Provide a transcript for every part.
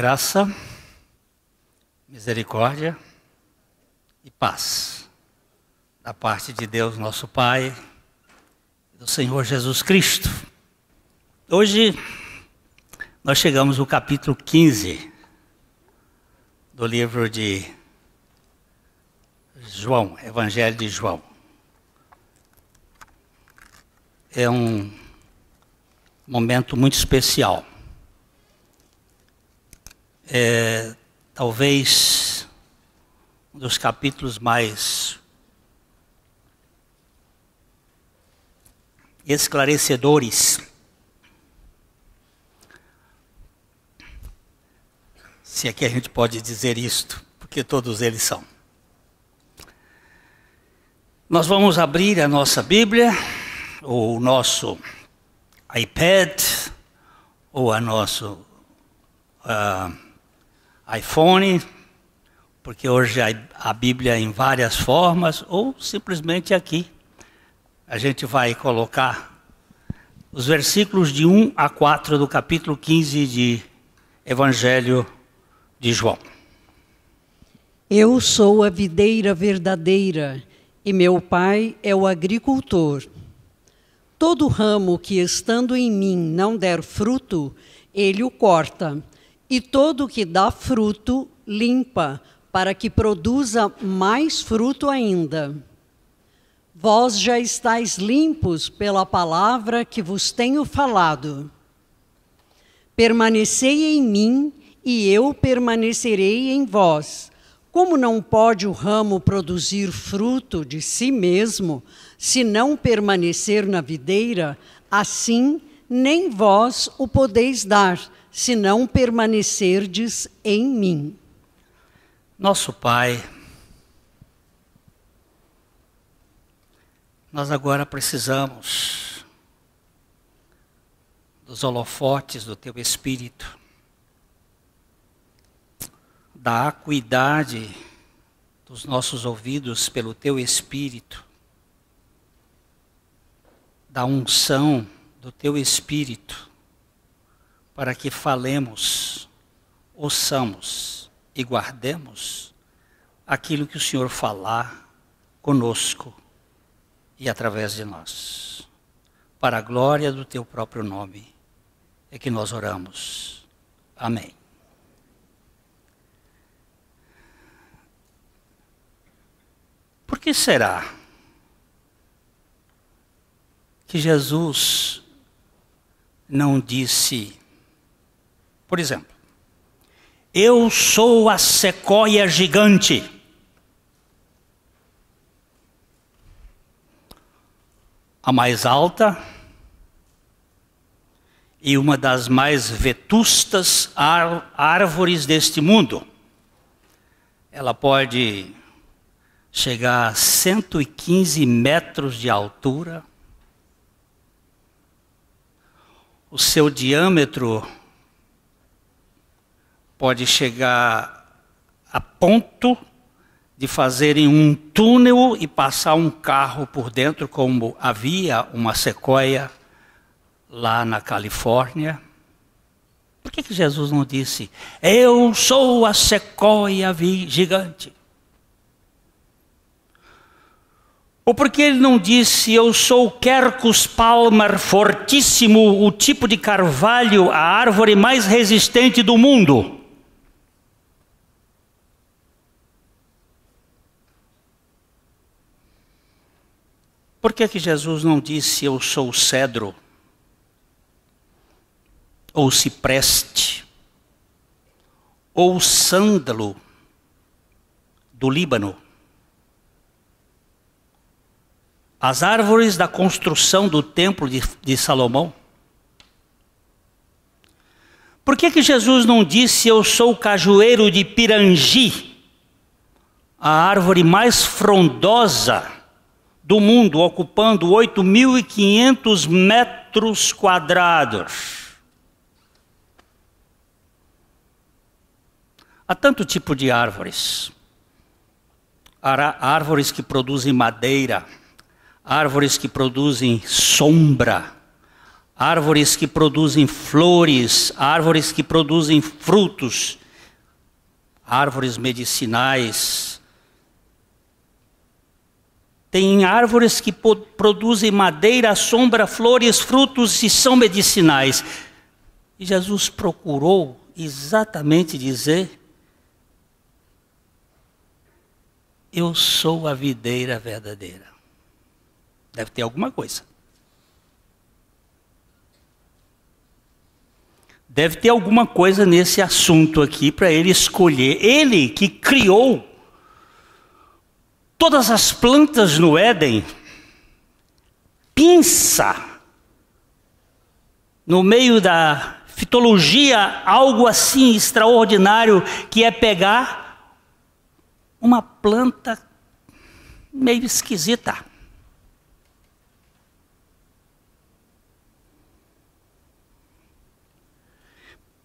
Graça, misericórdia e paz da parte de Deus, nosso Pai, e do Senhor Jesus Cristo. Hoje nós chegamos no capítulo 15 do livro de João, Evangelho de João. É um momento muito especial. É talvez um dos capítulos mais esclarecedores, se é que a gente pode dizer isto, porque todos eles são. Nós vamos abrir a nossa Bíblia, ou o nosso iPad, ou a nosso iPhone, porque hoje a Bíblia é em várias formas, ou simplesmente aqui. A gente vai colocar os versículos de 1 a 4 do capítulo 15 de Evangelho de João. Eu sou a videira verdadeira, e meu pai é o agricultor. Todo ramo que estando em mim não der fruto, ele o corta, e todo que dá fruto, limpa, para que produza mais fruto ainda. Vós já estáis limpos pela palavra que vos tenho falado. Permanecei em mim, e eu permanecerei em vós. Como não pode o ramo produzir fruto de si mesmo, se não permanecer na videira, assim nem vós o podeis dar, se não permanecerdes em mim. Nosso Pai, nós agora precisamos dos holofotes do Teu Espírito, da acuidade dos nossos ouvidos pelo Teu Espírito, da unção do Teu Espírito, para que falemos, ouçamos e guardemos aquilo que o Senhor falar conosco e através de nós. Para a glória do Teu próprio nome é que nós oramos. Amém. Por que será que Jesus não disse, por exemplo, eu sou a sequoia gigante, a mais alta e uma das mais vetustas árvores deste mundo. Ela pode chegar a 115 metros de altura. O seu diâmetro pode chegar a ponto de fazerem um túnel e passar um carro por dentro, como havia uma sequoia lá na Califórnia. Por que Jesus não disse, eu sou a sequoia gigante? Ou porque ele não disse, eu sou o Quercus palmar fortíssimo, o tipo de carvalho, a árvore mais resistente do mundo? Por que Jesus não disse, eu sou o cedro, ou o cipreste, ou o sândalo do Líbano? As árvores da construção do templo de Salomão? Por que Jesus não disse, eu sou o cajueiro de Pirangi, a árvore mais frondosa do mundo, ocupando 8.500 metros quadrados? Há tanto tipo de árvores. Há árvores que produzem madeira, árvores que produzem sombra, árvores que produzem flores, árvores que produzem frutos, árvores medicinais. Tem árvores que produzem madeira, sombra, flores, frutos e são medicinais. E Jesus procurou exatamente dizer: eu sou a videira verdadeira. Deve ter alguma coisa. Deve ter alguma coisa nesse assunto aqui para ele escolher. Ele que criou todas as plantas no Éden, pinça no meio da fitologia algo assim extraordinário, que é pegar uma planta meio esquisita.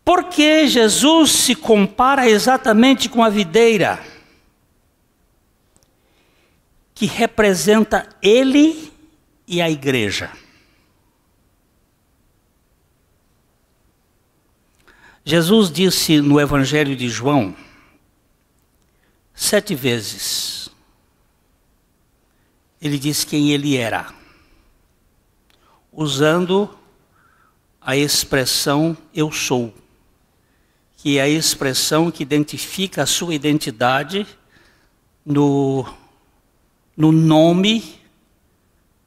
Porque Jesus se compara exatamente com a videira, que representa ele e a igreja. Jesus disse no Evangelho de João 7 vezes. Ele disse quem ele era, usando a expressão eu sou, que é a expressão que identifica a sua identidade no nome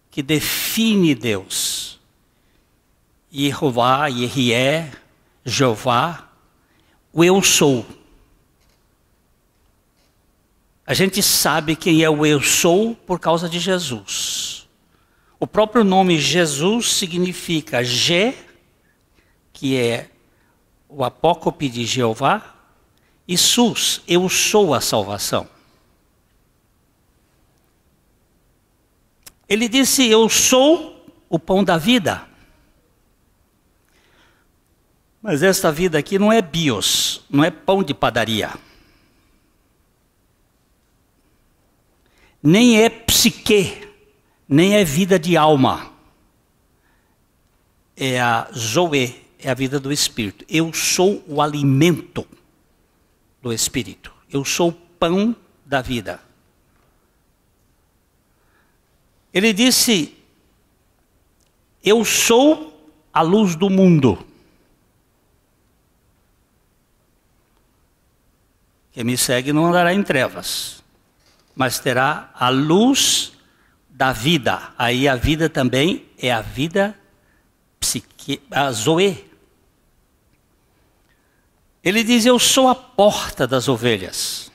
que define Deus. Yehová, Yehie, Jeová, o eu sou. A gente sabe quem é o eu sou por causa de Jesus. O próprio nome Jesus significa Je, que é o apócope de Jeová, e Sus, eu sou a salvação. Ele disse, eu sou o pão da vida. Mas esta vida aqui não é bios, não é pão de padaria. Nem é psique, nem é vida de alma. É a Zoe, é a vida do Espírito. Eu sou o alimento do Espírito. Eu sou o pão da vida. Ele disse, eu sou a luz do mundo. Quem me segue não andará em trevas, mas terá a luz da vida. Aí a vida também é a vida a Zoe. Ele diz, eu sou a porta das ovelhas.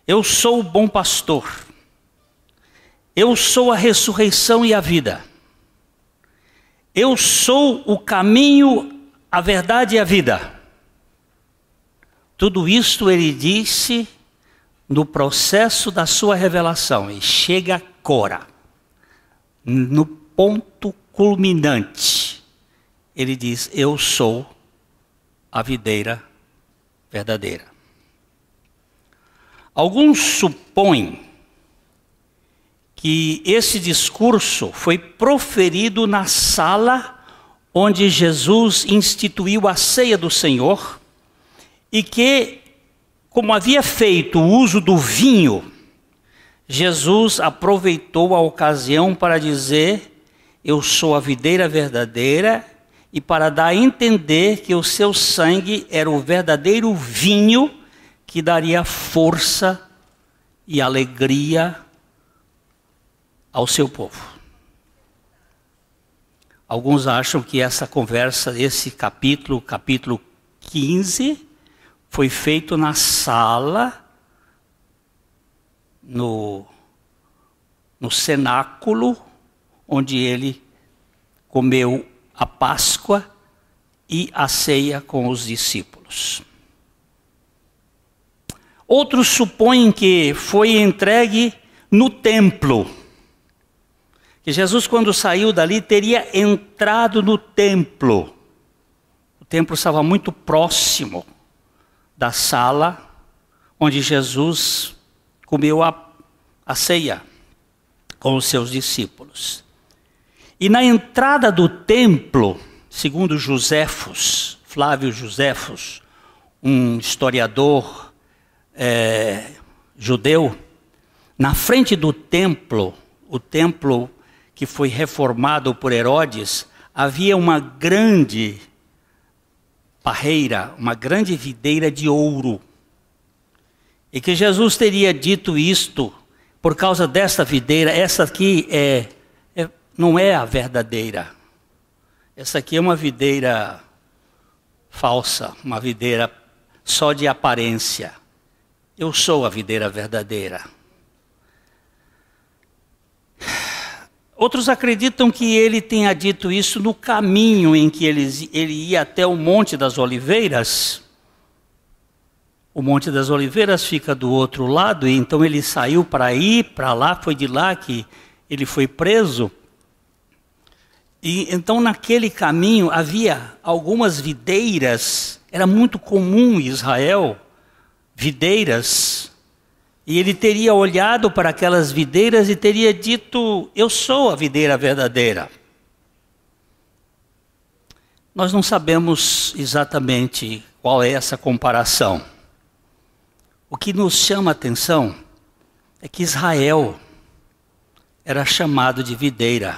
Eu sou o bom pastor. Eu sou a ressurreição e a vida. Eu sou o caminho, a verdade e a vida. Tudo isto ele disse no processo da sua revelação. E chega agora, no ponto culminante. Ele diz, eu sou a videira verdadeira. Alguns supõem que esse discurso foi proferido na sala onde Jesus instituiu a ceia do Senhor, e que, como havia feito o uso do vinho, Jesus aproveitou a ocasião para dizer, eu sou a videira verdadeira, e para dar a entender que o seu sangue era o verdadeiro vinho que daria força e alegria ao seu povo. Alguns acham que essa conversa, esse capítulo 15, foi feito na sala, no cenáculo, onde ele comeu a Páscoa e a ceia com os discípulos. Outros supõem que foi entregue no templo. Que Jesus, quando saiu dali, teria entrado no templo. O templo estava muito próximo da sala onde Jesus comeu a ceia com os seus discípulos. E na entrada do templo, segundo Joséfos, Flávio Joséfos, um historiador judeu, na frente do templo, o templo que foi reformado por Herodes, havia uma grande parreira, uma grande videira de ouro. E que Jesus teria dito isto por causa desta videira. Essa aqui não é a verdadeira. Essa aqui é uma videira falsa, uma videira só de aparência. Eu sou a videira verdadeira. Outros acreditam que ele tenha dito isso no caminho em que ele ia até o Monte das Oliveiras. O Monte das Oliveiras fica do outro lado, e então ele saiu para ir para lá, foi de lá que ele foi preso. E então naquele caminho havia algumas videiras, era muito comum em Israel, videiras. E ele teria olhado para aquelas videiras e teria dito: eu sou a videira verdadeira. Nós não sabemos exatamente qual é essa comparação. O que nos chama a atenção é que Israel era chamado de videira.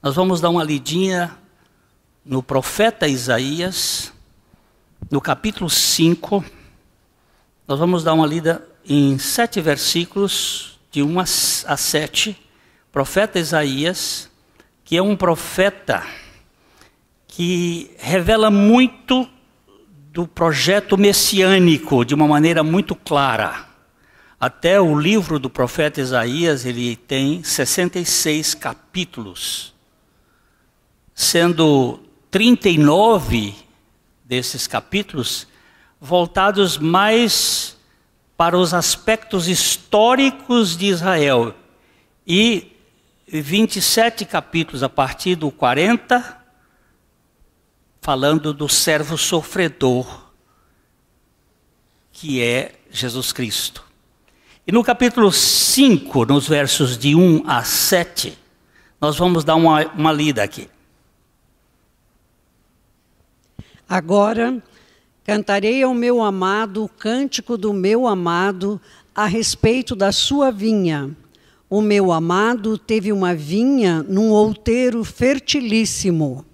Nós vamos dar uma lidinha no profeta Isaías, no capítulo 5. Nós vamos dar uma lida em 7 versículos, de 1 a 7. Profeta Isaías, que é um profeta que revela muito do projeto messiânico de uma maneira muito clara. Até o livro do profeta Isaías, ele tem 66 capítulos, sendo 39 desses capítulos voltados mais para os aspectos históricos de Israel, e 27 capítulos a partir do 40, falando do servo sofredor, que é Jesus Cristo. E no capítulo 5, nos versos de 1 a 7, nós vamos dar uma lida aqui. Agora cantarei ao meu amado o cântico do meu amado a respeito da sua vinha. O meu amado teve uma vinha num outeiro fertilíssimo.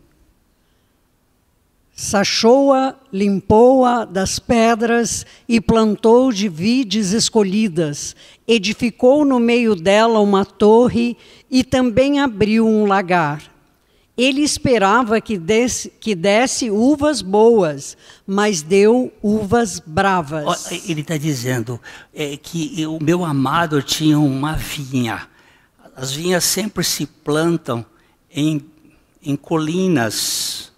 Sachou-a, limpou-a das pedras e plantou de vides escolhidas. Edificou no meio dela uma torre e também abriu um lagar. Ele esperava que desse uvas boas, mas deu uvas bravas. Ele está dizendo que o meu amado tinha uma vinha. As vinhas sempre se plantam em colinas.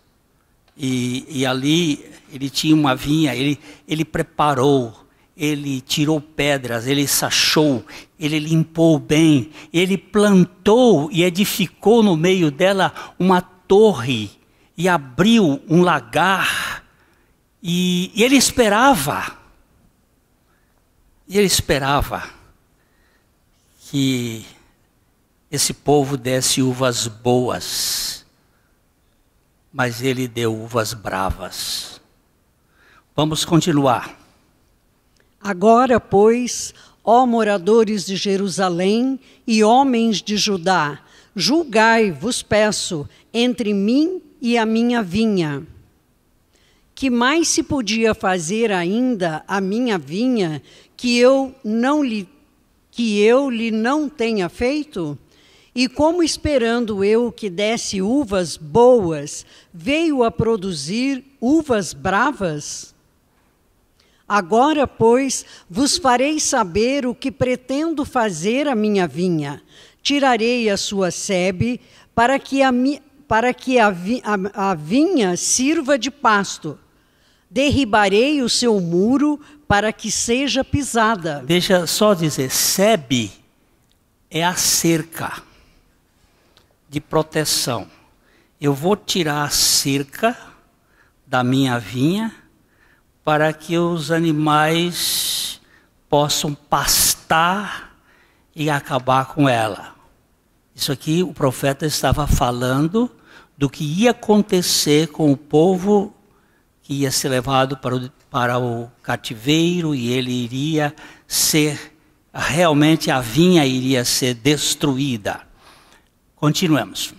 E ali ele tinha uma vinha, ele preparou, ele tirou pedras, ele sachou, ele limpou bem, ele plantou e edificou no meio dela uma torre e abriu um lagar, e ele esperava que esse povo desse uvas boas, mas ele deu uvas bravas. Vamos continuar. Agora, pois, ó moradores de Jerusalém e homens de Judá, julgai, vos peço, entre mim e a minha vinha. Que mais se podia fazer ainda a minha vinha que eu lhe não tenha feito? E como esperando eu que desse uvas boas, veio a produzir uvas bravas? Agora, pois, vos farei saber o que pretendo fazer à minha vinha. Tirarei a sua sebe para que a vinha sirva de pasto. Derribarei o seu muro para que seja pisada. Deixa só dizer, sebe é a cerca de proteção. Eu vou tirar a cerca da minha vinha para que os animais possam pastar e acabar com ela. Isso aqui o profeta estava falando do que ia acontecer com o povo que ia ser levado para o cativeiro, e ele iria ser, realmente a vinha iria ser destruída. Continuemos.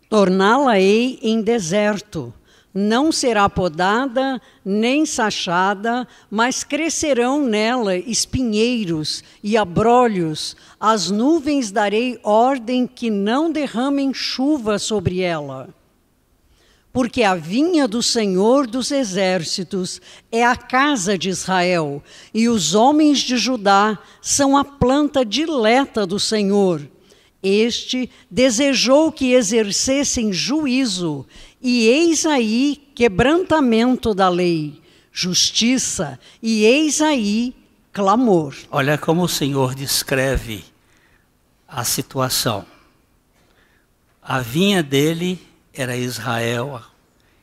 Torná-la-ei em deserto, não será podada nem sachada, mas crescerão nela espinheiros e abrolhos. Às nuvens darei ordem que não derramem chuva sobre ela. Porque a vinha do Senhor dos Exércitos é a casa de Israel, e os homens de Judá são a planta dileta do Senhor. Este desejou que exercessem juízo, e eis aí quebrantamento da lei, justiça, e eis aí clamor. Olha como o Senhor descreve a situação. A vinha dele era Israel,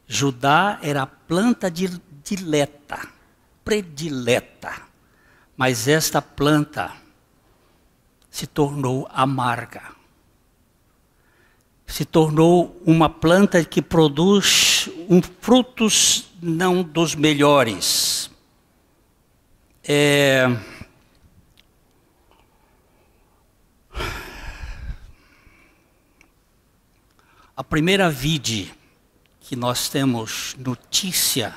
Judá era a planta dileta, predileta, mas esta planta se tornou amarga. Se tornou uma planta que produz frutos não dos melhores. A primeira vide que nós temos notícia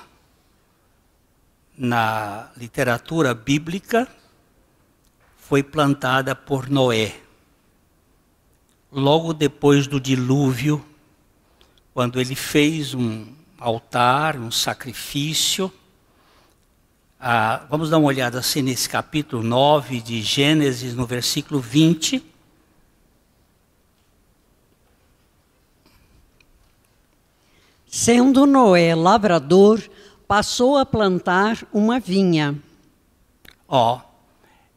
na literatura bíblica foi plantada por Noé. Logo depois do dilúvio, quando ele fez um altar, um sacrifício. Vamos dar uma olhada assim nesse capítulo 9 de Gênesis, no versículo 20. Sendo Noé lavrador, passou a plantar uma vinha.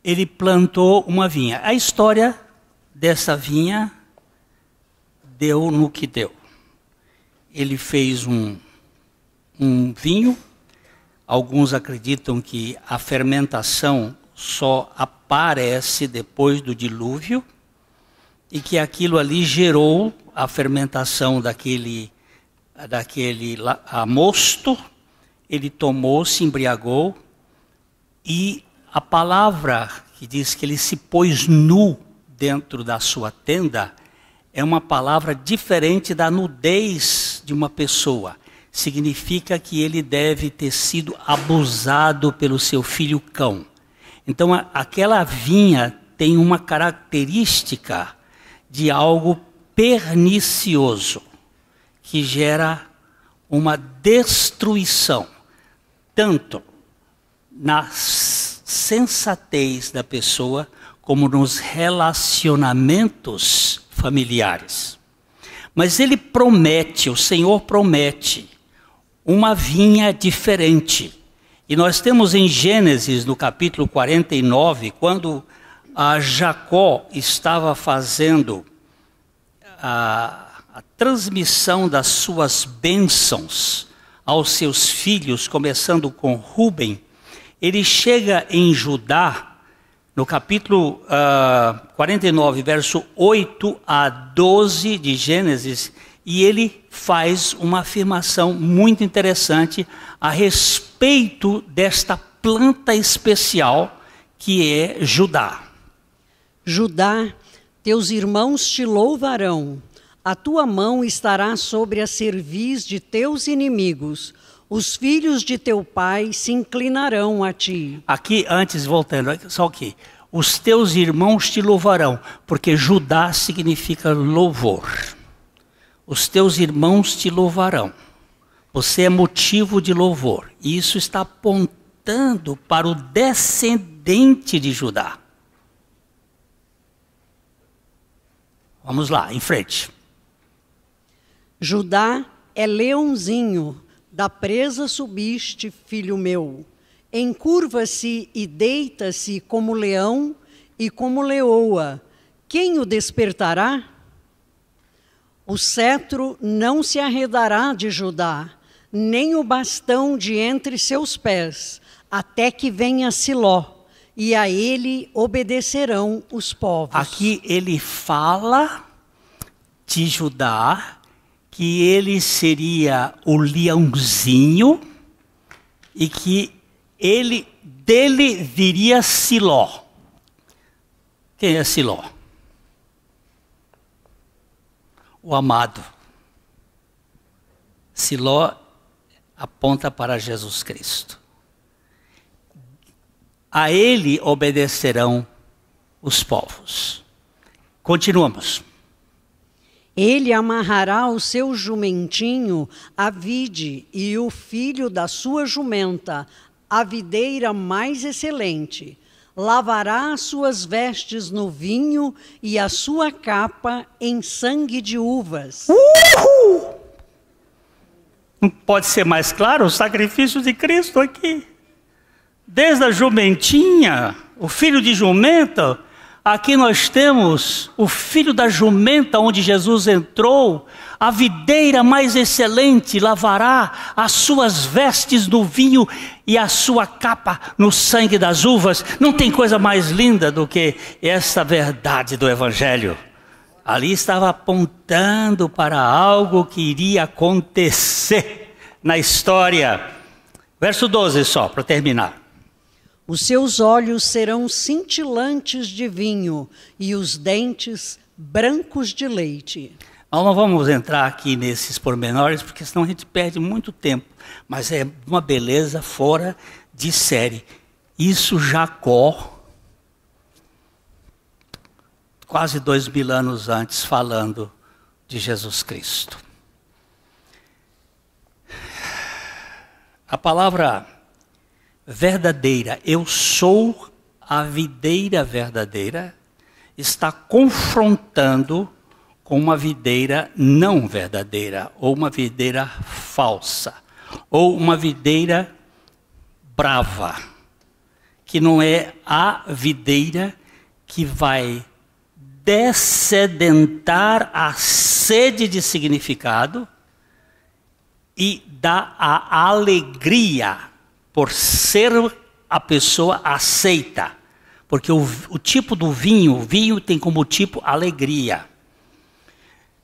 Ele plantou uma vinha. A história dessa vinha deu no que deu. Ele fez um vinho. Alguns acreditam que a fermentação só aparece depois do dilúvio e que aquilo ali gerou a fermentação daquele mosto. Ele tomou, se embriagou, e a palavra que diz que ele se pôs nu dentro da sua tenda é uma palavra diferente da nudez de uma pessoa. Significa que ele deve ter sido abusado pelo seu filho cão. Então aquela vinha tem uma característica de algo pernicioso, que gera uma destruição, tanto na sensatez da pessoa, como nos relacionamentos familiares. Mas ele promete, o Senhor promete, uma vinha diferente. E nós temos em Gênesis, no capítulo 49, quando Jacó estava fazendo a transmissão das suas bênçãos aos seus filhos, começando com Rúben, ele chega em Judá, no capítulo 49, verso 8 a 12 de Gênesis, e ele faz uma afirmação muito interessante a respeito desta planta especial que é Judá. Judá, teus irmãos te louvarão, a tua mão estará sobre a cerviz de teus inimigos. Os filhos de teu pai se inclinarão a ti. Aqui, antes, voltando, só aqui. Os teus irmãos te louvarão, porque Judá significa louvor. Os teus irmãos te louvarão. Você é motivo de louvor. E isso está apontando para o descendente de Judá. Vamos lá, em frente. Judá é leãozinho. Da presa subiste, filho meu. Encurva-se e deita-se como leão e como leoa. Quem o despertará? O cetro não se arredará de Judá, nem o bastão de entre seus pés, até que venha Siló, e a ele obedecerão os povos. Aqui ele fala de Judá, que ele seria o leãozinho e que dele viria Siló. Quem é Siló? O amado. Siló aponta para Jesus Cristo. A ele obedecerão os povos. Continuamos. Ele amarrará o seu jumentinho à vide e o filho da sua jumenta, a videira mais excelente. Lavará as suas vestes no vinho e a sua capa em sangue de uvas. Não pode ser mais claro o sacrifício de Cristo aqui. Desde a jumentinha, o filho de jumenta, aqui nós temos o filho da jumenta onde Jesus entrou, a videira mais excelente lavará as suas vestes no vinho e a sua capa no sangue das uvas. Não tem coisa mais linda do que essa verdade do Evangelho. Ali estava apontando para algo que iria acontecer na história. Verso 12 só, para terminar. Os seus olhos serão cintilantes de vinho e os dentes brancos de leite. Nós não vamos entrar aqui nesses pormenores, porque senão a gente perde muito tempo. Mas é uma beleza fora de série. Isso Jacó, quase 2000 anos antes, falando de Jesus Cristo. A palavra verdadeira, eu sou a videira verdadeira, está confrontando com uma videira não verdadeira, ou uma videira falsa, ou uma videira brava, que não é a videira que vai descedentar a sede de significado e dar a alegria por ser a pessoa aceita. Porque o tipo do vinho, o vinho tem como tipo alegria.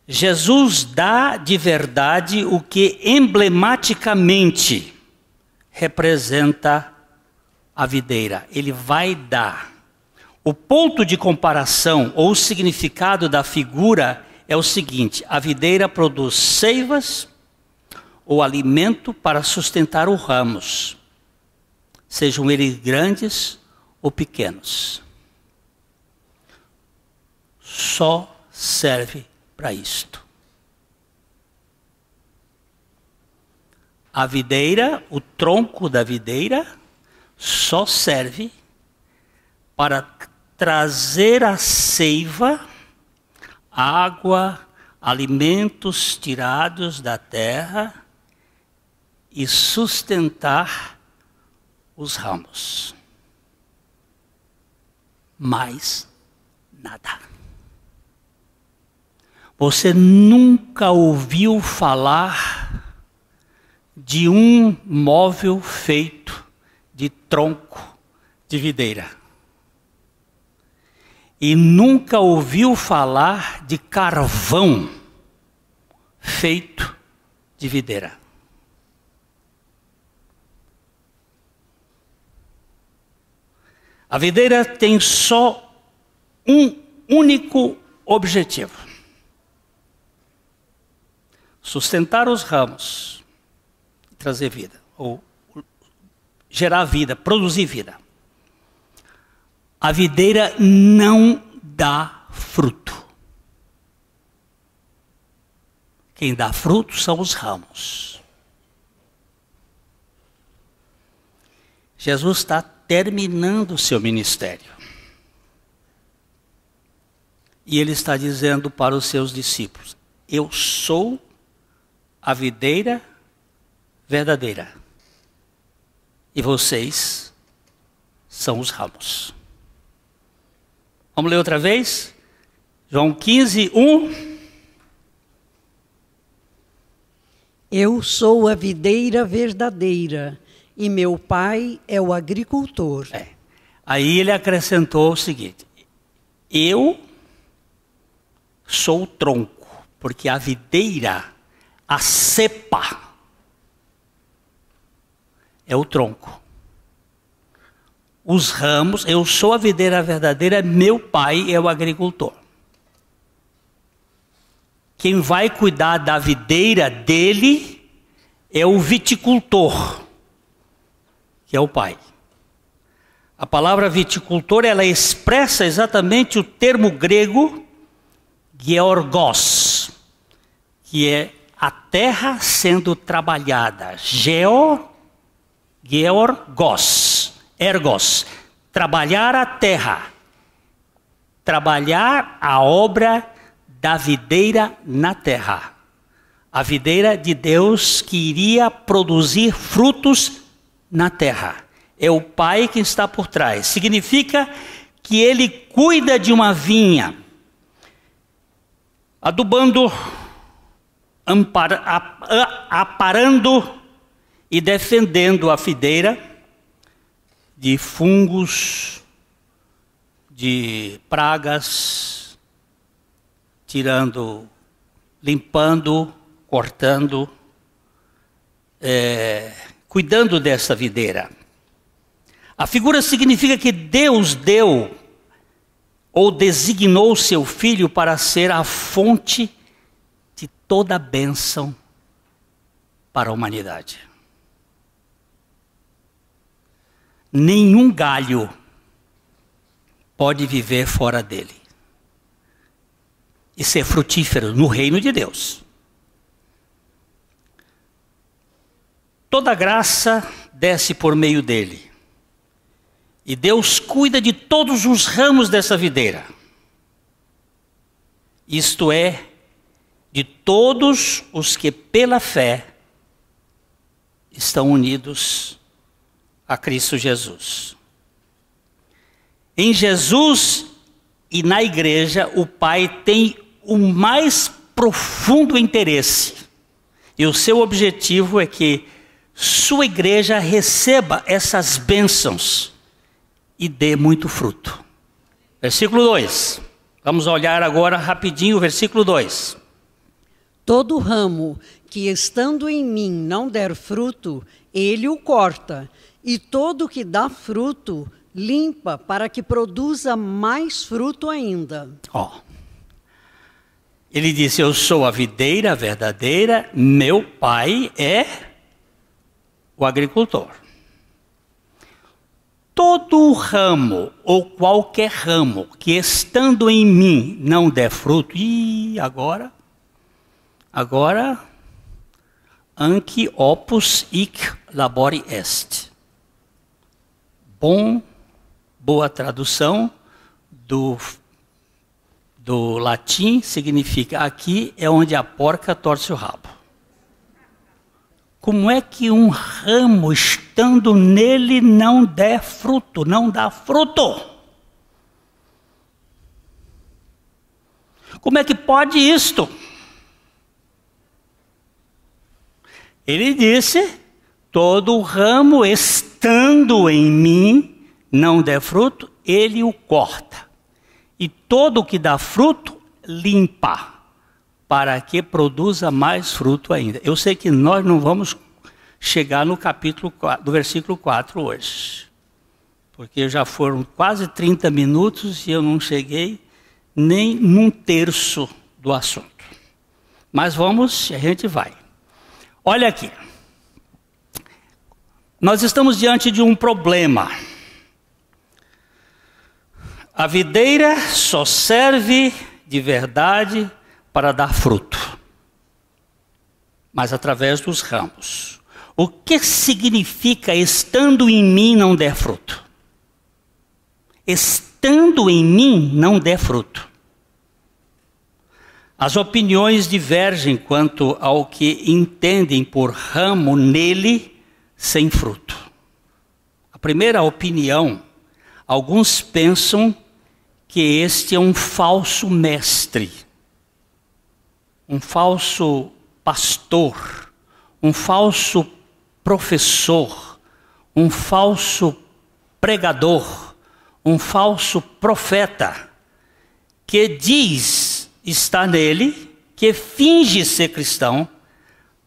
Jesus dá de verdade o que emblematicamente representa a videira. Ele vai dar. O ponto de comparação ou o significado da figura é o seguinte: a videira produz seivas ou alimento para sustentar os ramos, sejam eles grandes ou pequenos. Só serve para isto. A videira, o tronco da videira, só serve para trazer a seiva, água, alimentos tirados da terra e sustentar os ramos. Mais nada. Você nunca ouviu falar de um móvel feito de tronco de videira. E nunca ouviu falar de carvão feito de videira. A videira tem só um único objetivo: sustentar os ramos, trazer vida, ou gerar vida, produzir vida. A videira não dá fruto. Quem dá fruto são os ramos. Jesus está terminando o seu ministério. E ele está dizendo para os seus discípulos: eu sou a videira verdadeira. E vocês são os ramos. Vamos ler outra vez? João 15, 1. Eu sou a videira verdadeira e meu pai é o agricultor. Aí ele acrescentou o seguinte: eu sou o tronco, porque a videira, a cepa, é o tronco. Os ramos, eu sou a videira verdadeira, meu pai é o agricultor. Quem vai cuidar da videira dele é o viticultor, que é o pai. A palavra viticultor, ela expressa exatamente o termo grego georgos, que é a terra sendo trabalhada. Georgos, ergos, trabalhar a terra, trabalhar a obra da videira na terra. A videira de Deus que iria produzir frutos na terra. É o Pai que está por trás. Significa que ele cuida de uma vinha, adubando, aparando e defendendo a videira de fungos, de pragas, tirando, limpando, cortando, cuidando dessa videira. A figura significa que Deus deu ou designou seu filho para ser a fonte de toda a bênção para a humanidade. Nenhum galho pode viver fora dele e ser frutífero no reino de Deus. Toda graça desce por meio dele. E Deus cuida de todos os ramos dessa videira. Isto é, de todos os que pela fé estão unidos a Cristo Jesus. Em Jesus e na igreja, o Pai tem o mais profundo interesse. E o seu objetivo é que sua igreja receba essas bênçãos e dê muito fruto. Versículo 2. Vamos olhar agora rapidinho o versículo 2. Todo ramo que estando em mim não der fruto, ele o corta, e todo que dá fruto, limpa, para que produza mais fruto ainda. Ele disse: eu sou a videira verdadeira, meu pai é o agricultor. Todo ramo ou qualquer ramo que estando em mim não der fruto, agora, anque opus hic labori est. Boa tradução do latim significa: aqui é onde a porca torce o rabo. Como é que um ramo estando nele não der fruto, não dá fruto? Como é que pode isto? Ele disse: todo ramo estando em mim não der fruto, ele o corta. E todo que dá fruto, limpa, para que produza mais fruto ainda. Eu sei que nós não vamos chegar no capítulo 4, do versículo 4 hoje. Porque já foram quase 30 minutos e eu não cheguei nem num terço do assunto. Mas a gente vai. Olha aqui. Nós estamos diante de um problema. A videira só serve de verdade para dar fruto, mas através dos ramos. O que significa estando em mim não der fruto? Estando em mim não der fruto. As opiniões divergem quanto ao que entendem por ramo nele sem fruto. A primeira opinião, alguns pensam que este é um falso mestre, um falso pastor, um falso professor, um falso pregador, um falso profeta que diz estar nele, que finge ser cristão,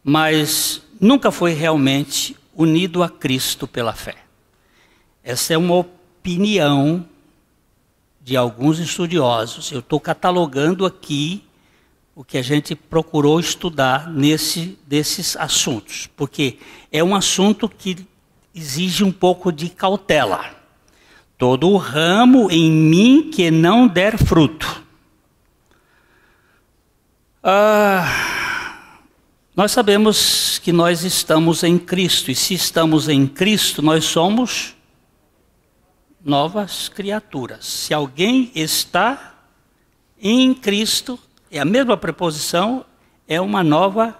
mas nunca foi realmente unido a Cristo pela fé. Essa é uma opinião de alguns estudiosos. Eu estou catalogando aqui o que a gente procurou estudar desses assuntos, porque é um assunto que exige um pouco de cautela. Todo o ramo em mim que não der fruto. Nós sabemos que nós estamos em Cristo, e se estamos em Cristo, nós somos novas criaturas. Se alguém está em Cristo, é a mesma preposição, é uma nova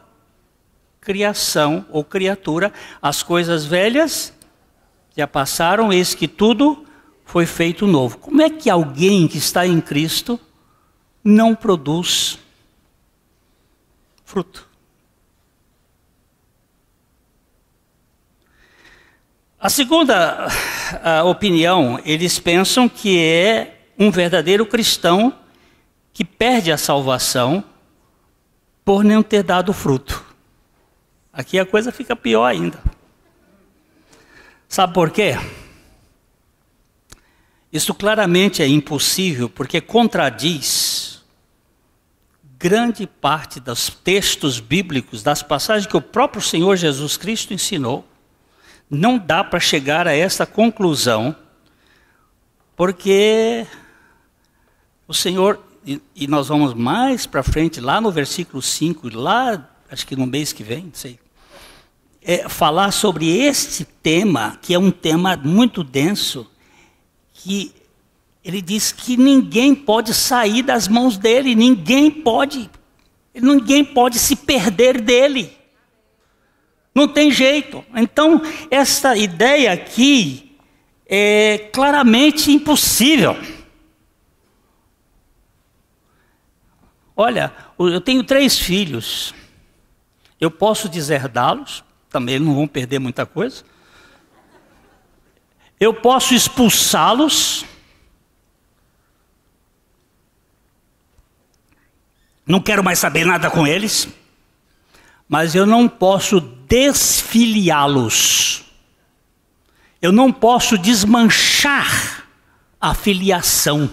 criação ou criatura. As coisas velhas já passaram, eis que tudo foi feito novo. Como é que alguém que está em Cristo não produz fruto? A segunda opinião, eles pensam que é um verdadeiro cristão que perde a salvação por não ter dado fruto. Aqui a coisa fica pior ainda. Sabe por quê? Isso claramente é impossível, porque contradiz grande parte dos textos bíblicos, das passagens que o próprio Senhor Jesus Cristo ensinou. Não dá para chegar a essa conclusão, porque o Senhor, e nós vamos mais para frente, lá no versículo 5, lá, acho que no mês que vem, não sei, falar sobre este tema, que é um tema muito denso, que ele diz que ninguém pode sair das mãos dele, ninguém pode se perder dele. Não tem jeito. Então, essa ideia aqui é claramente impossível. Olha, eu tenho 3 filhos. Eu posso deserdá-los, também eles não vão perder muita coisa. Eu posso expulsá-los. Não quero mais saber nada com eles. Mas eu não posso desfiliá-los. Eu não posso desmanchar a filiação,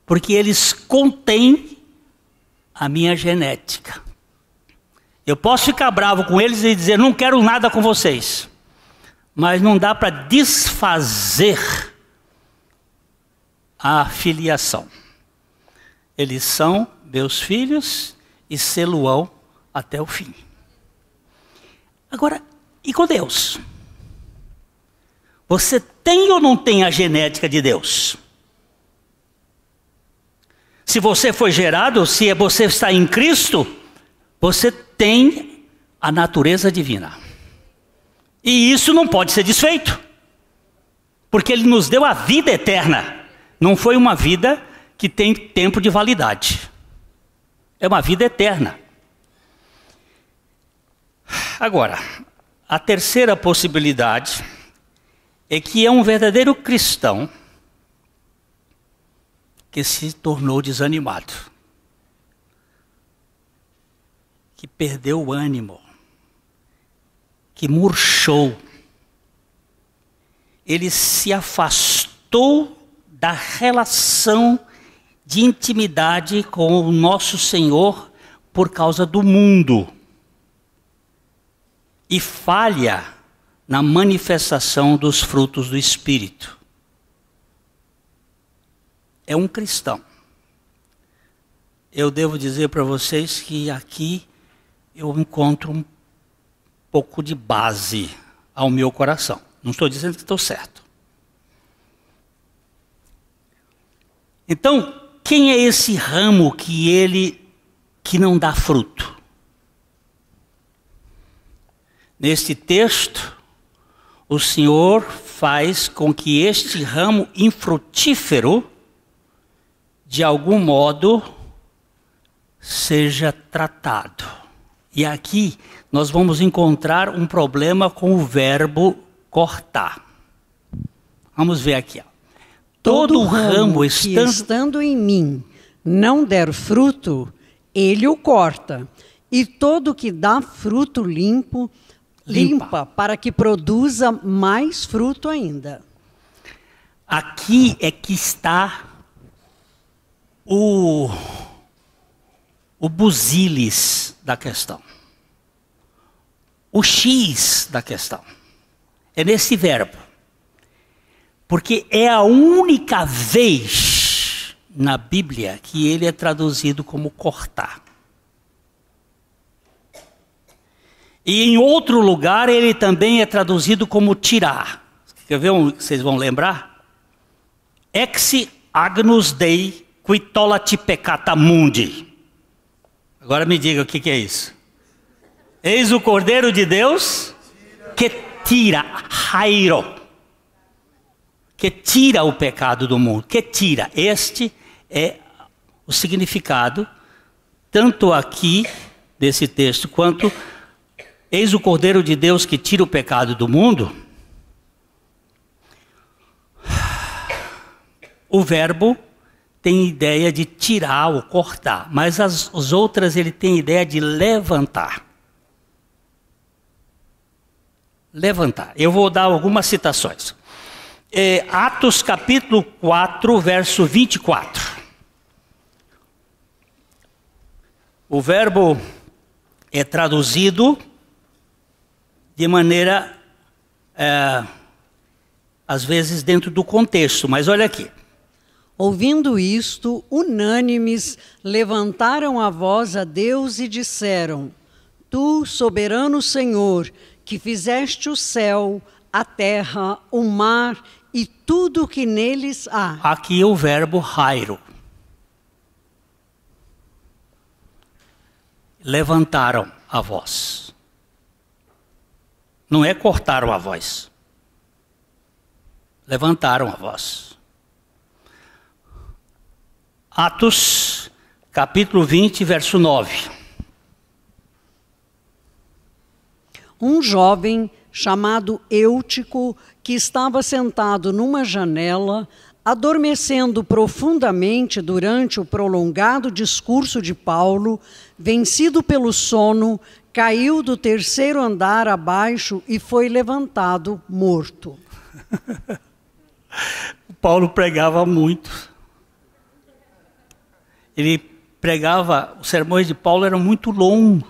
porque eles contêm a minha genética. Eu posso ficar bravo com eles e dizer, não quero nada com vocês. Mas não dá para desfazer a filiação. Eles são meus filhos e sê-lo-ão até o fim. Agora, e com Deus? Você tem ou não tem a genética de Deus? Se você foi gerado, se você está em Cristo, você tem a natureza divina. E isso não pode ser desfeito. Porque Ele nos deu a vida eterna. Não foi uma vida que tem tempo de validade. É uma vida eterna. Agora, a terceira possibilidade é que é um verdadeiro cristão que se tornou desanimado, que perdeu o ânimo, que murchou. Ele se afastou da relação de intimidade com o nosso Senhor por causa do mundo. E falha na manifestação dos frutos do Espírito. É um cristão. Eu devo dizer para vocês que aqui eu encontro um pouco de base ao meu coração. Não estou dizendo que estou certo. Então, quem é esse ramo que não dá fruto? Neste texto, o Senhor faz com que este ramo infrutífero, de algum modo, seja tratado. E aqui nós vamos encontrar um problema com o verbo cortar. Vamos ver aqui. Todo ramo que estando em mim não der fruto, ele o corta. E todo que dá fruto limpa para que produza mais fruto ainda. Aqui é que está o busilis da questão. O X da questão. É nesse verbo. Porque é a única vez na Bíblia que ele é traduzido como cortar. E em outro lugar ele também é traduzido como tirar. Quer ver? Vocês vão lembrar? Ex agnus Dei qui tollat peccata mundi. Agora me diga o que é isso. Eis o Cordeiro de Deus que tira, hairo, que tira o pecado do mundo, que tira. Este é o significado, tanto aqui desse texto, quanto eis o Cordeiro de Deus que tira o pecado do mundo. O verbo tem ideia de tirar ou cortar, mas as outras ele tem ideia de levantar. Levantar. Eu vou dar algumas citações. Atos capítulo 4, verso 24. O verbo é traduzido de maneira, às vezes dentro do contexto, mas olha aqui. Ouvindo isto, unânimes levantaram a voz a Deus e disseram: Tu, soberano Senhor, que fizeste o céu, a terra, o mar e tudo o que neles há. Aqui é o verbo hairo. Levantaram a voz. Não é cortaram a voz. Levantaram a voz. Atos, capítulo 20, verso 9. Um jovem chamado Eutico, que estava sentado numa janela, adormecendo profundamente durante o prolongado discurso de Paulo, vencido pelo sono, caiu do terceiro andar abaixo e foi levantado morto. Paulo pregava muito. Ele pregava, os sermões de Paulo eram muito longos.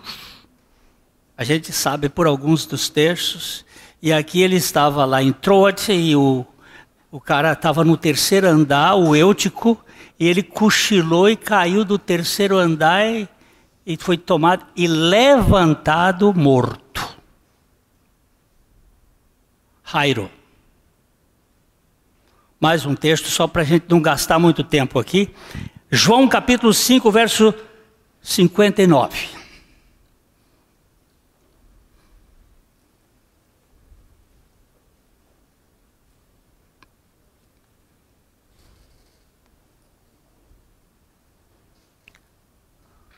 A gente sabe por alguns dos textos. E aqui ele estava lá em Troade e o cara estava no terceiro andar, o Eutico, e ele cochilou e caiu do terceiro andar e foi tomado e levantado morto. Hairo. Mais um texto, só para a gente não gastar muito tempo aqui. João capítulo 5, verso 59.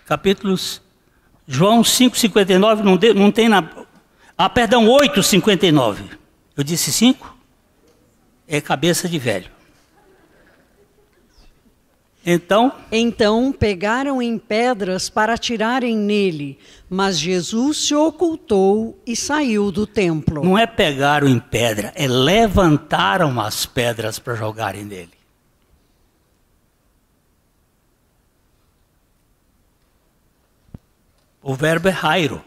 Capítulos, João 5, 59, não tem na... perdão, 8, 59. Eu disse 5? É cabeça de velho. Então pegaram em pedras para atirarem nele, mas Jesus se ocultou e saiu do templo. Não é pegaram em pedra, é levantaram as pedras para jogarem nele. O verbo é hairo.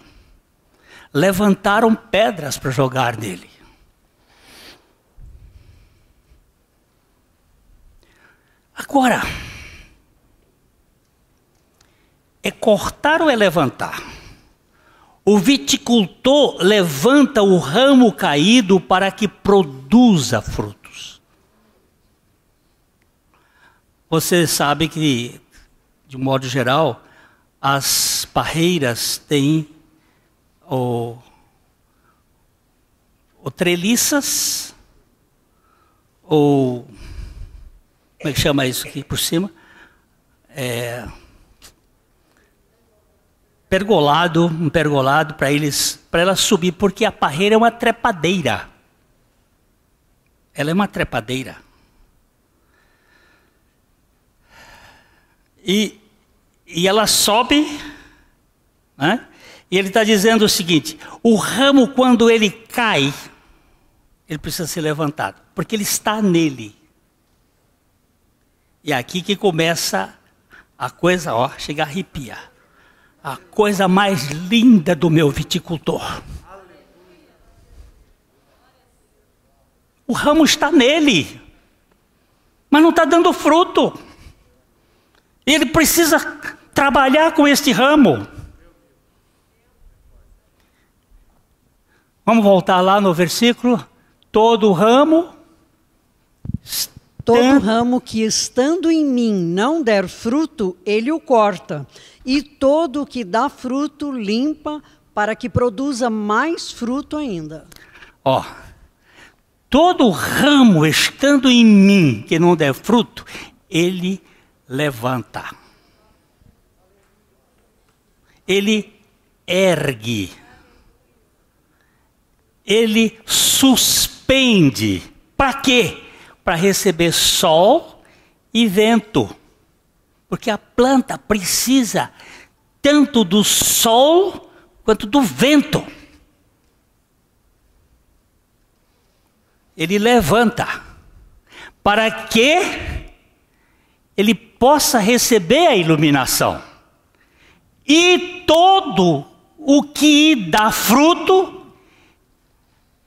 Levantaram pedras para jogar nele. Agora, é cortar ou é levantar? O viticultor levanta o ramo caído para que produza frutos. Você sabe que, de um modo geral, as parreiras têm ou treliças, ou como é que chama isso aqui por cima? Um pergolado para elas subir, porque a parreira é uma trepadeira. Ela é uma trepadeira. E ela sobe, né? E ele está dizendo o seguinte: o ramo, quando ele cai, ele precisa ser levantado, porque ele está nele. E é aqui que começa a coisa, ó, chega a arrepiar. A coisa mais linda do meu viticultor. O ramo está nele, mas não está dando fruto. Ele precisa trabalhar com este ramo. Vamos voltar lá no versículo. Todo ramo que estando em mim não der fruto, ele o corta. E todo o que dá fruto limpa, para que produza mais fruto ainda. Ó, todo ramo estando em mim que não der fruto, ele levanta. Ele ergue. Ele suspende. Para quê? Para receber sol e vento. Porque a planta precisa tanto do sol quanto do vento. Ele levanta para que ele possa receber a iluminação. E todo o que dá fruto.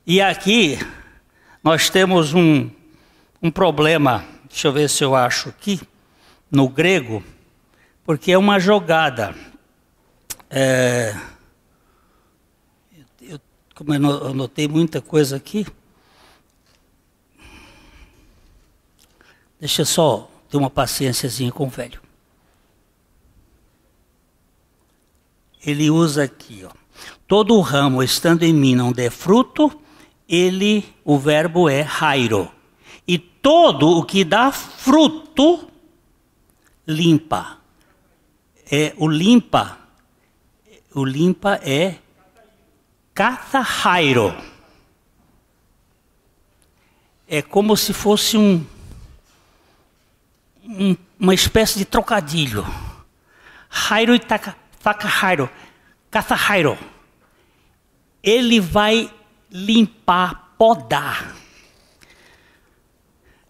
E aqui nós temos um problema, deixa eu ver se eu acho aqui, no grego, porque é uma jogada. Como eu anotei muita coisa aqui, deixa eu só ter uma paciênciazinha com o velho. Ele usa aqui, ó. Todo o ramo estando em mim não der fruto, o verbo é hairo. E todo o que dá fruto, limpa. O limpa é kathahairo. É como se fosse uma espécie de trocadilho. Hairo e takahairo. Kathahairo. Ele vai limpar, podar.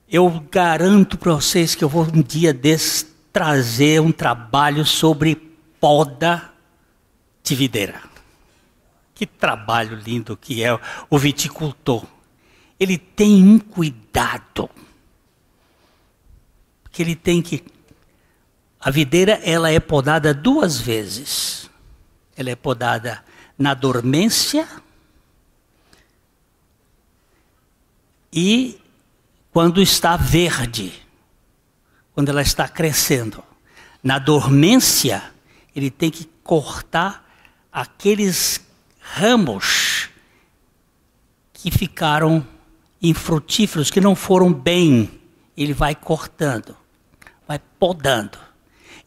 Eu garanto para vocês que eu vou um dia desses trazer um trabalho sobre poda de videira. Que trabalho lindo que é o viticultor. Ele tem um cuidado. Porque ele tem que... A videira, ela é podada 2 vezes. Ela é podada na dormência e quando está verde, quando ela está crescendo. Na dormência, ele tem que cortar aqueles ramos que ficaram infrutíferos, que não foram bem. Ele vai cortando, vai podando.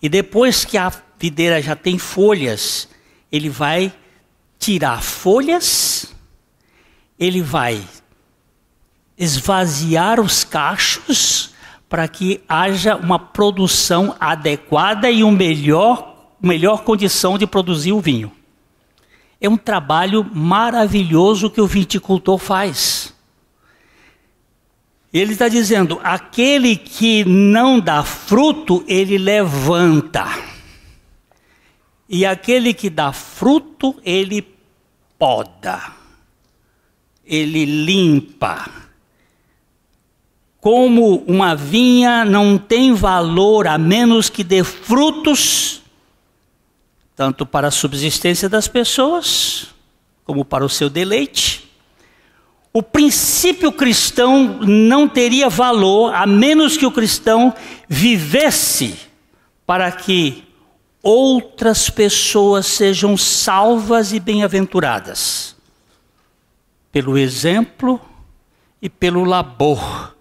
E depois que a videira já tem folhas, ele vai tirar folhas, ele vai esvaziar os cachos para que haja uma produção adequada e melhor condição de produzir o vinho. É um trabalho maravilhoso que o viticultor faz. Ele está dizendo, aquele que não dá fruto, ele levanta. E aquele que dá fruto, ele poda. Ele limpa. Como uma vinha não tem valor a menos que dê frutos, tanto para a subsistência das pessoas, como para o seu deleite, o princípio cristão não teria valor a menos que o cristão vivesse para que outras pessoas sejam salvas e bem-aventuradas, pelo exemplo e pelo labor,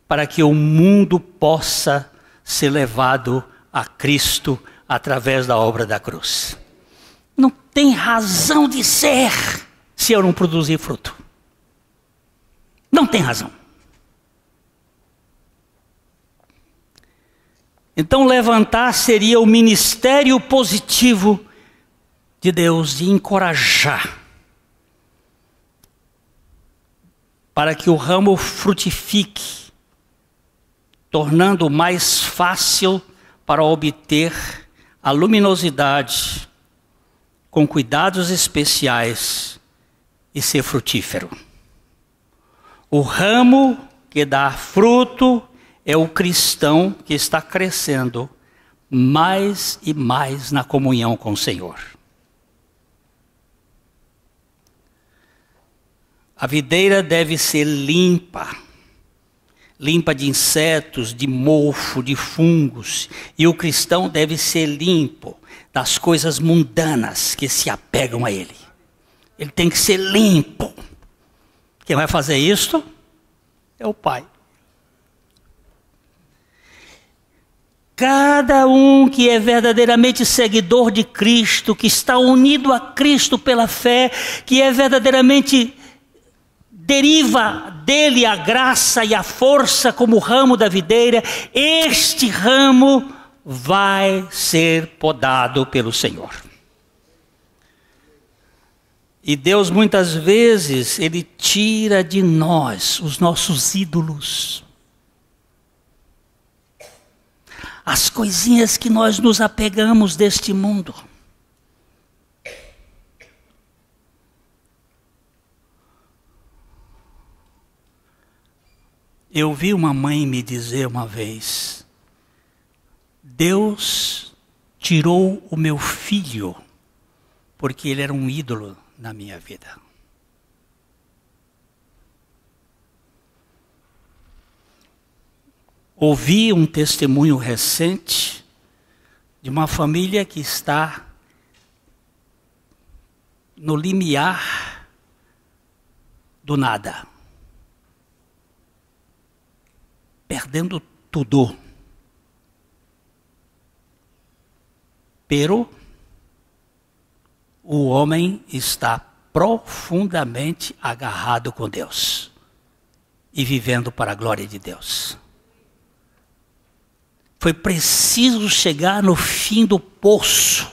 para que o mundo possa ser levado a Cristo através da obra da cruz. Não tem razão de ser se eu não produzir fruto. Não tem razão. Então levantar seria o ministério positivo de Deus, de encorajar, para que o ramo frutifique, tornando mais fácil para obter a luminosidade, com cuidados especiais, e ser frutífero. O ramo que dá fruto é o cristão que está crescendo mais e mais na comunhão com o Senhor. A videira deve ser limpa, limpa de insetos, de mofo, de fungos. E o cristão deve ser limpo das coisas mundanas que se apegam a ele. Ele tem que ser limpo. Quem vai fazer isto é o Pai. Cada um que é verdadeiramente seguidor de Cristo, que está unido a Cristo pela fé, que é verdadeiramente deriva dele a graça e a força como ramo da videira, este ramo vai ser podado pelo Senhor. E Deus muitas vezes, Ele tira de nós os nossos ídolos. As coisinhas que nós nos apegamos deste mundo. Eu vi uma mãe me dizer uma vez: Deus tirou o meu filho porque ele era um ídolo na minha vida. Ouvi um testemunho recente de uma família que está no limiar do nada, perdendo tudo. Pero o homem está profundamente agarrado com Deus e vivendo para a glória de Deus. Foi preciso chegar no fim do poço.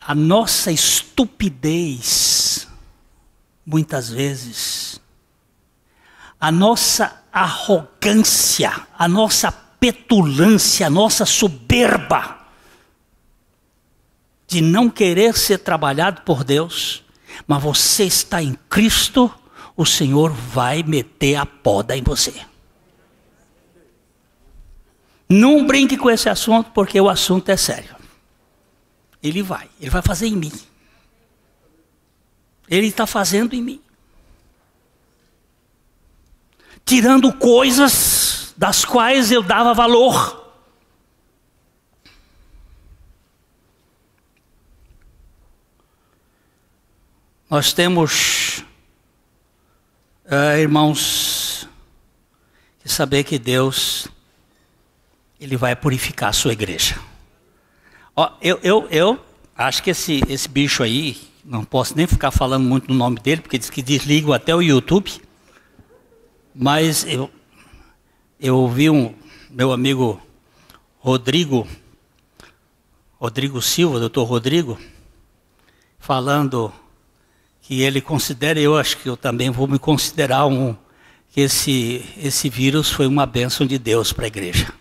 A nossa estupidez, muitas vezes, a nossa arrogância, a nossa petulância, a nossa soberba, de não querer ser trabalhado por Deus, mas você está em Cristo, o Senhor vai meter a poda em você. Não brinque com esse assunto, porque o assunto é sério. Ele vai fazer em mim. Ele está fazendo em mim. Tirando coisas das quais eu dava valor. Nós temos, irmãos, que saber que Deus, Ele vai purificar a sua igreja. Ó, eu acho que esse bicho aí, não posso nem ficar falando muito no nome dele, porque diz que desligam até o YouTube. Mas eu ouvi meu amigo Rodrigo Silva, doutor Rodrigo, falando que ele considera, eu acho que eu também vou me considerar que esse vírus foi uma bênção de Deus para a igreja.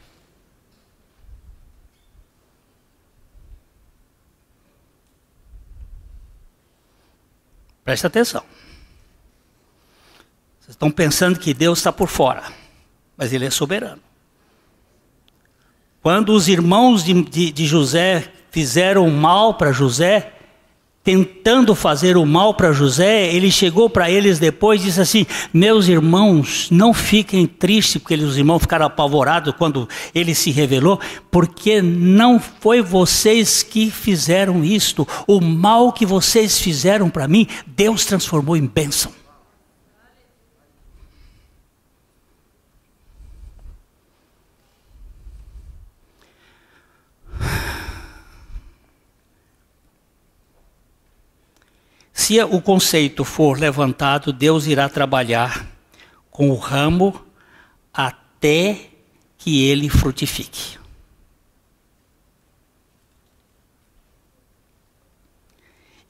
Presta atenção. Vocês estão pensando que Deus está por fora, mas Ele é soberano. Quando os irmãos de José fizeram mal para José, tentando fazer o mal para José, ele chegou para eles depois e disse assim: meus irmãos, não fiquem tristes, porque os irmãos ficaram apavorados quando ele se revelou, porque não foi vocês que fizeram isto. O mal que vocês fizeram para mim, Deus transformou em bênção. Se o conceito for levantado, Deus irá trabalhar com o ramo até que ele frutifique.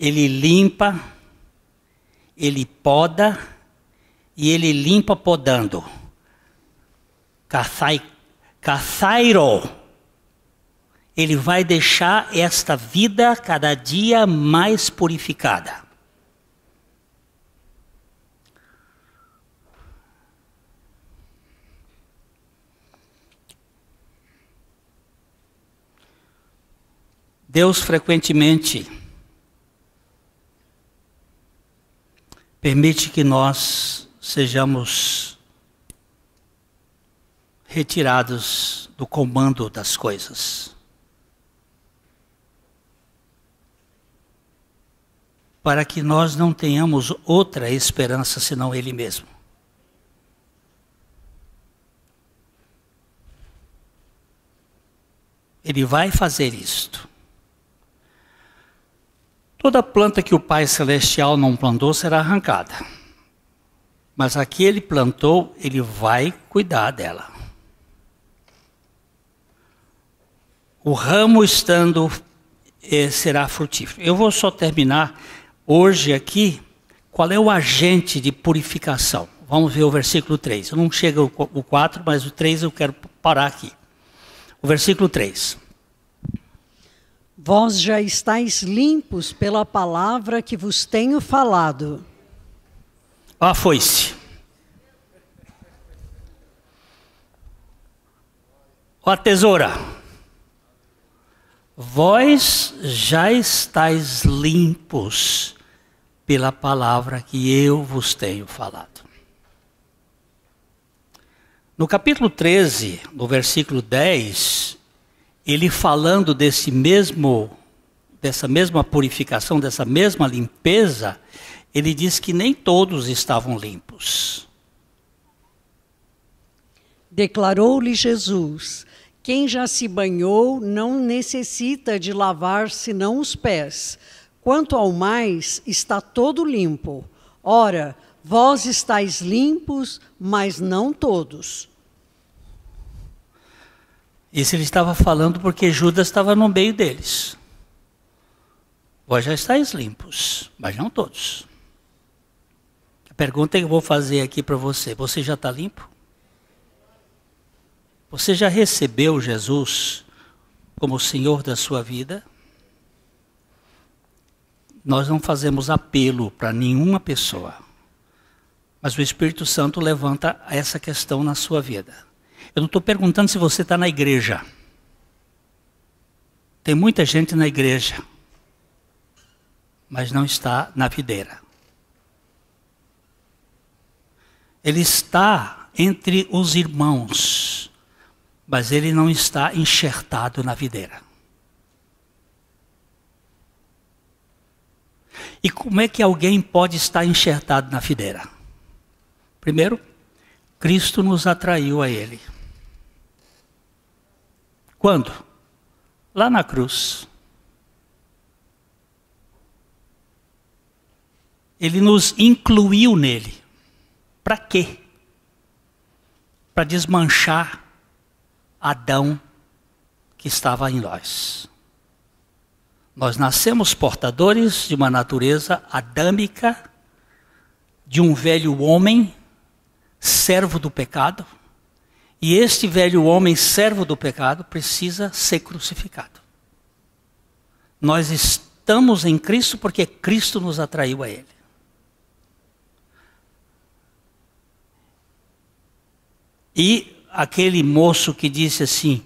Ele limpa, ele poda e ele limpa podando. Kathairo. Ele vai deixar esta vida cada dia mais purificada. Deus frequentemente permite que nós sejamos retirados do comando das coisas, para que nós não tenhamos outra esperança senão Ele mesmo. Ele vai fazer isto. Toda planta que o Pai Celestial não plantou será arrancada. Mas a que Ele plantou, Ele vai cuidar dela. O ramo estando será frutífero. Eu vou só terminar hoje aqui, qual é o agente de purificação. Vamos ver o versículo 3. Eu não chego o 4, mas o 3 eu quero parar aqui. O versículo 3. Vós já estáis limpos pela palavra que vos tenho falado. A foice. A tesoura. Vós já estáis limpos pela palavra que eu vos tenho falado. No capítulo 13, no versículo 10, ele falando dessa mesma purificação, dessa mesma limpeza, ele diz que nem todos estavam limpos. Declarou-lhe Jesus: quem já se banhou não necessita de lavar senão os pés. Quanto ao mais, está todo limpo. Ora, vós estáis limpos, mas não todos. Isso ele estava falando porque Judas estava no meio deles. Vós já estáis limpos, mas não todos. A pergunta que eu vou fazer aqui para você: você já está limpo? Você já recebeu Jesus como Senhor da sua vida? Nós não fazemos apelo para nenhuma pessoa, mas o Espírito Santo levanta essa questão na sua vida. Eu não estou perguntando se você está na igreja. Tem muita gente na igreja, mas não está na videira. Ele está entre os irmãos, mas ele não está enxertado na videira. E como é que alguém pode estar enxertado na videira? Primeiro, Cristo nos atraiu a Ele. Quando? Lá na cruz. Ele nos incluiu nele. Para quê? Para desmanchar Adão que estava em nós. Nós nascemos portadores de uma natureza adâmica, de um velho homem, servo do pecado. E este velho homem, servo do pecado, precisa ser crucificado. Nós estamos em Cristo porque Cristo nos atraiu a Ele. E aquele moço que disse assim,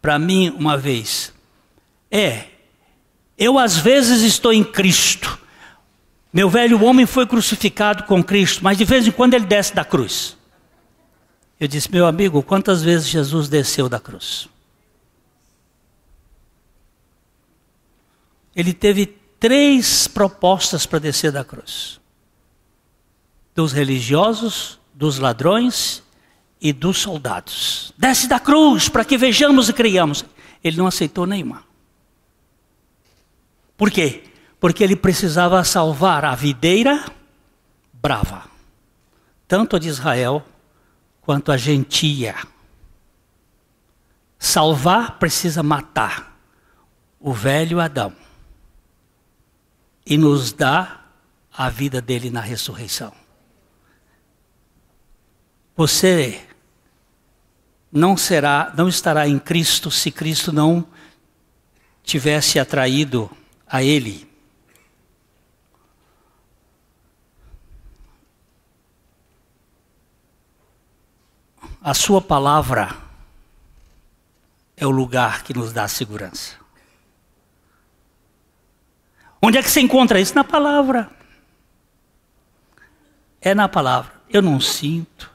para mim uma vez, eu às vezes estou em Cristo. Meu velho homem foi crucificado com Cristo, mas de vez em quando ele desce da cruz. Eu disse, meu amigo, quantas vezes Jesus desceu da cruz? Ele teve 3 propostas para descer da cruz. Dos religiosos, dos ladrões e dos soldados. Desce da cruz para que vejamos e creiamos. Ele não aceitou nenhuma. Por quê? Porque ele precisava salvar a videira brava. Tanto a de Israel quanto a gentia, salvar, precisa matar o velho Adão e nos dá a vida dele na ressurreição. Você não estará em Cristo se Cristo não tivesse atraído a ele. A sua palavra é o lugar que nos dá segurança. Onde é que você encontra isso? Na palavra. É na palavra. Eu não sinto,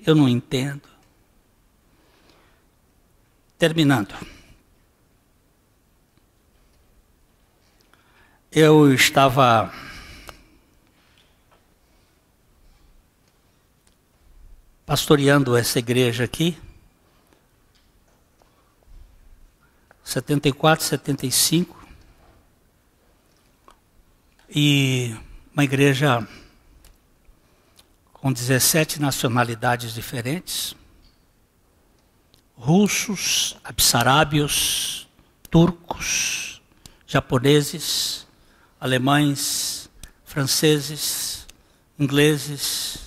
eu não entendo. Terminando. Eu estava pastoreando essa igreja aqui, 74, 75, e uma igreja com 17 nacionalidades diferentes, russos, abssarábios, turcos, japoneses, alemães, franceses, ingleses,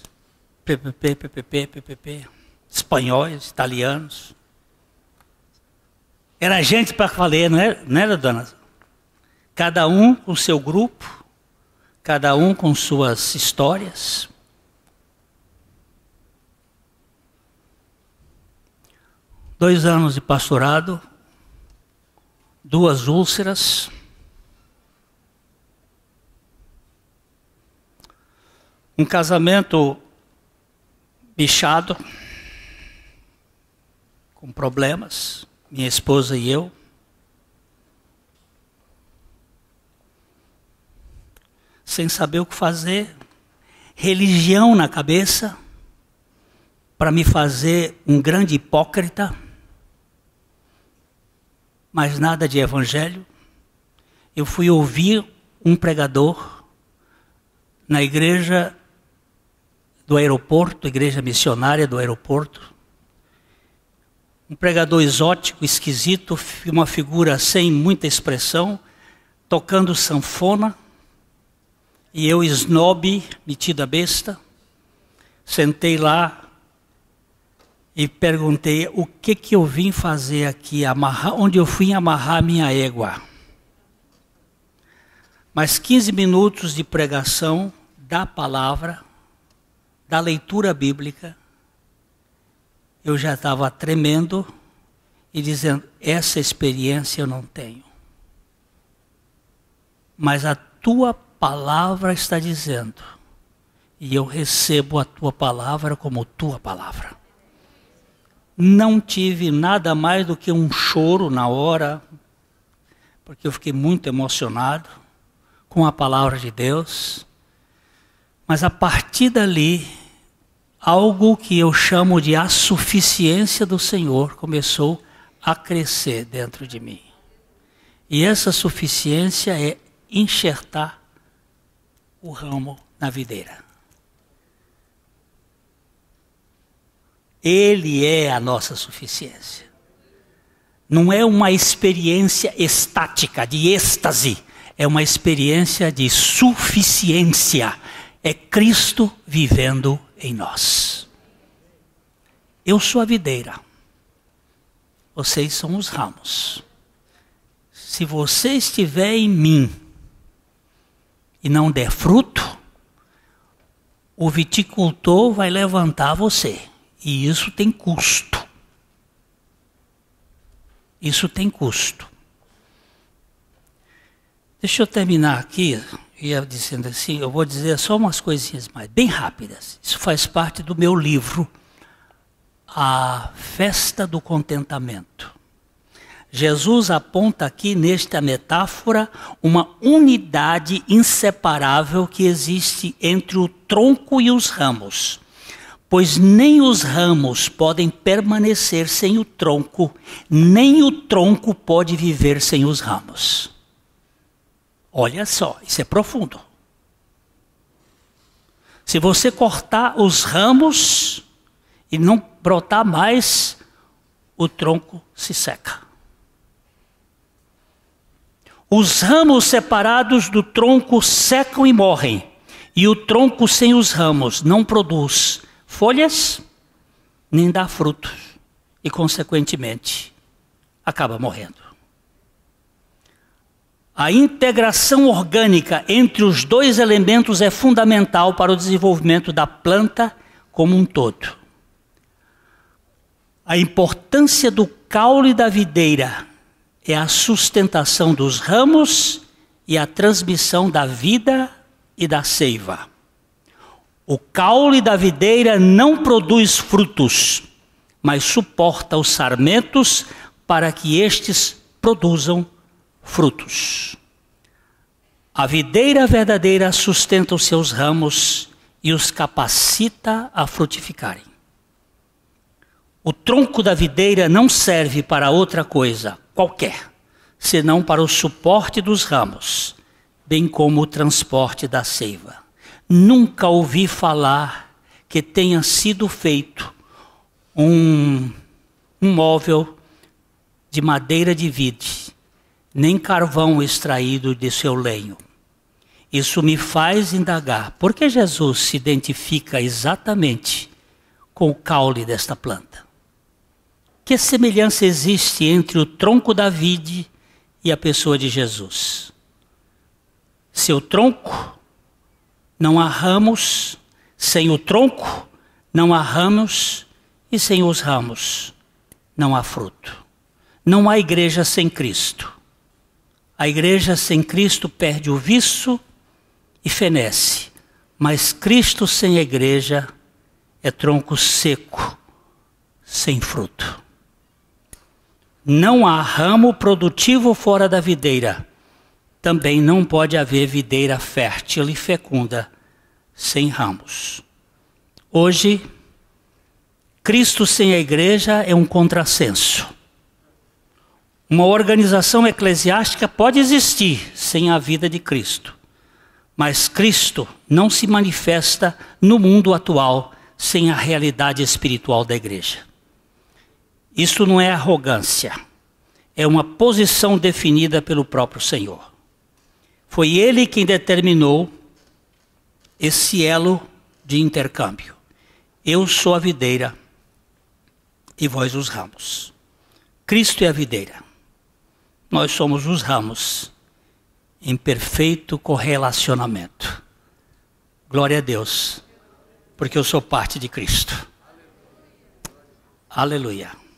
PPP, espanhóis, italianos. Era gente para valer, não era, dona? Cada um com seu grupo, cada um com suas histórias. Dois anos de pastorado, 2 úlceras. Um casamento bichado, com problemas, minha esposa e eu. Sem saber o que fazer, religião na cabeça, para me fazer um grande hipócrita, mas nada de evangelho. Eu fui ouvir um pregador na igreja do aeroporto, igreja missionária do aeroporto. Um pregador exótico, esquisito, uma figura sem muita expressão, tocando sanfona. E eu, snob, metida besta, sentei lá e perguntei o que eu vim fazer aqui, onde eu fui amarrar minha égua. Mas 15 minutos de pregação da palavra, da leitura bíblica, eu já estava tremendo e dizendo, essa experiência eu não tenho. Mas a tua palavra está dizendo, e eu recebo a tua palavra como tua palavra. Não tive nada mais do que um choro na hora, porque eu fiquei muito emocionado com a palavra de Deus. Mas a partir dali, algo que eu chamo de a suficiência do Senhor começou a crescer dentro de mim. E essa suficiência é enxertar o ramo na videira. Ele é a nossa suficiência. Não é uma experiência estática, de êxtase. É uma experiência de suficiência. É Cristo vivendo em nós. Eu sou a videira. Vocês são os ramos. Se você estiver em mim e não der fruto, o viticultor vai levantar você. E isso tem custo. Isso tem custo. Deixa eu terminar aqui, ia dizendo assim, eu vou dizer só umas coisinhas mais, bem rápidas. Isso faz parte do meu livro, A Festa do Contentamento. Jesus aponta aqui nesta metáfora uma unidade inseparável que existe entre o tronco e os ramos. Pois nem os ramos podem permanecer sem o tronco, nem o tronco pode viver sem os ramos. Olha só, isso é profundo. Se você cortar os ramos e não brotar mais, o tronco se seca. Os ramos separados do tronco secam e morrem, e o tronco sem os ramos não produz folhas, nem dá frutos, e consequentemente acaba morrendo. A integração orgânica entre os dois elementos é fundamental para o desenvolvimento da planta como um todo. A importância do caule da videira é a sustentação dos ramos e a transmissão da vida e da seiva. O caule da videira não produz frutos, mas suporta os sarmentos para que estes produzam frutos. A videira verdadeira sustenta os seus ramos e os capacita a frutificarem. O tronco da videira não serve para outra coisa qualquer, senão para o suporte dos ramos, bem como o transporte da seiva. Nunca ouvi falar que tenha sido feito um móvel de madeira de vide, nem carvão extraído de seu lenho. Isso me faz indagar, por que Jesus se identifica exatamente com o caule desta planta? Que semelhança existe entre o tronco da vide e a pessoa de Jesus? Seu tronco, não há ramos, sem o tronco, não há ramos, e sem os ramos, não há fruto. Não há igreja sem Cristo. A igreja sem Cristo perde o viço e fenece, mas Cristo sem a igreja é tronco seco, sem fruto. Não há ramo produtivo fora da videira. Também não pode haver videira fértil e fecunda sem ramos. Hoje, Cristo sem a igreja é um contrassenso. Uma organização eclesiástica pode existir sem a vida de Cristo, mas Cristo não se manifesta no mundo atual sem a realidade espiritual da igreja. Isso não é arrogância, é uma posição definida pelo próprio Senhor. Foi Ele quem determinou esse elo de intercâmbio. Eu sou a videira e vós os ramos. Cristo é a videira. Nós somos os ramos em perfeito correlacionamento. Glória a Deus, porque eu sou parte de Cristo. Aleluia.